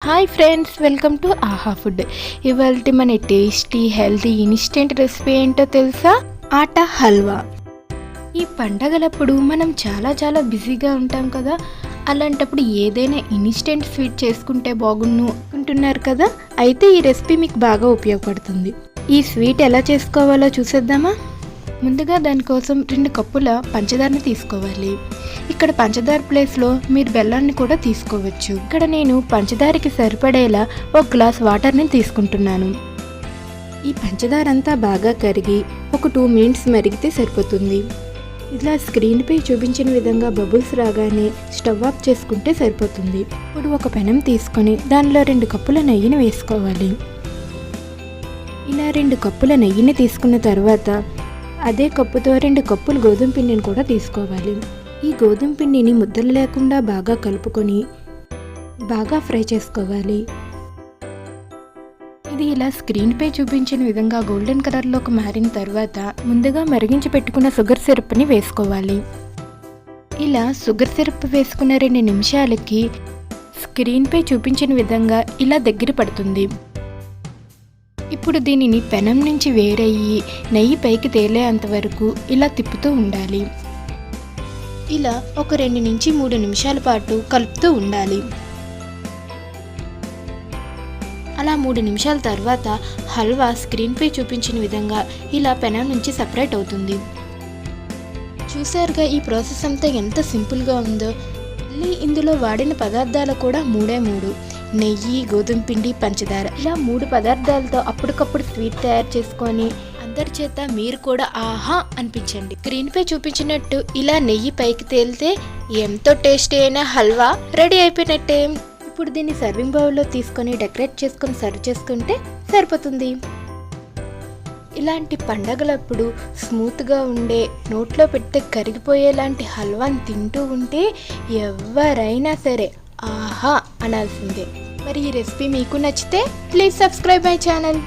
Hi friends, welcome to ఆహా food. ఇవాళ మన టేస్టీ హెల్తీ ఇన్స్టెంట్ రెసిపీ ఏంటో తెలుసా? ఆటా హల్వా. ఈ పండగలప్పుడు మనం చాలా బిజీగా ఉంటాం కదా, అలాంటప్పుడు ఏదైనా ఇన్స్టెంట్ స్వీట్ చేసుకుంటే బాగుండు అనుకుంటున్నారు కదా, అయితే ఈ రెసిపీ మీకు బాగా ఉపయోగపడుతుంది. ఈ స్వీట్ ఎలా చేసుకోవాలో చూసేద్దామా? ముందుగా దానికోసం 2 కప్పుల పంచదారని తీసుకోవాలి. ఇక్కడ పంచదార ప్లేస్లో మీరు బెల్లాన్ని కూడా తీసుకోవచ్చు. ఇక్కడ నేను పంచదారకి సరిపడేలా 1 గ్లాస్ వాటర్ని తీసుకుంటున్నాను. ఈ పంచదార అంతా బాగా కరిగి ఒక 2 మినిట్స్ మరిగితే సరిపోతుంది. ఇలా స్క్రీన్పై చూపించిన విధంగా బబుల్స్ రాగానే స్టవ్ ఆఫ్ చేసుకుంటే సరిపోతుంది. ఇప్పుడు ఒక పెనం తీసుకొని దానిలో 2 కప్పుల నెయ్యిని వేసుకోవాలి. ఇలా 2 కప్పుల నెయ్యిని తీసుకున్న తర్వాత అదే కప్పుతో 2 కప్పులు గోధుమ పిండిని కూడా తీసుకోవాలి. ఈ గోధుమ పిండిని ముద్దలు లేకుండా బాగా కలుపుకొని బాగా ఫ్రై చేసుకోవాలి. ఇది ఇలా స్క్రీన్పై చూపించిన విధంగా గోల్డెన్ కలర్లోకి మారిన తర్వాత ముందుగా మరిగించి పెట్టుకున్న షుగర్ సిరప్ని వేసుకోవాలి. ఇలా షుగర్ సిరప్ వేసుకున్న 2 నిమిషాలకి స్క్రీన్పై చూపించిన విధంగా ఇలా దగ్గర పడుతుంది. ఇప్పుడు దీనిని పెనం నుంచి వేరయ్యి నెయ్యి పైకి తేలేంత వరకు ఇలా తిప్పుతూ ఉండాలి. ఇలా ఒక 2 నుంచి 3 నిమిషాల పాటు కలుపుతూ ఉండాలి. అలా 3 నిమిషాల తర్వాత హల్వా స్క్రీన్పై చూపించిన విధంగా ఇలా పెనం నుంచి సపరేట్ అవుతుంది. చూసారుగా ఈ ప్రాసెస్ అంతా ఎంత సింపుల్గా ఉందో. ఇందులో వాడిన పదార్థాలు కూడా 3 నెయ్యి, గోధుమ పిండి, పంచదార. ఇలా 3 పదార్థాలతో అప్పటికప్పుడు స్వీట్ తయారు చేసుకొని అందరి చేత మీరు కూడా ఆహా అనిపించండి. స్క్రీన్పై చూపించినట్టు ఇలా నెయ్యి పైకి తేలితే ఎంతో టేస్టీ అయిన హల్వా రెడీ అయిపోయినట్టే. ఇప్పుడు దీన్ని సర్వింగ్ బౌల్లో తీసుకొని డెకరేట్ చేసుకొని సర్వ్ చేసుకుంటే సరిపోతుంది. ఇలాంటి పండగలప్పుడు స్మూత్గా ఉండే, నోట్లో పెడితే కరిగిపోయేలాంటి హల్వాని తింటూ ఉంటే ఎవరైనా సరే ఆహా అనాల్సిందే. మరి ఈ రెసిపీ మీకు నచ్చితే ప్లీజ్ సబ్స్క్రైబ్ మై ఛానల్.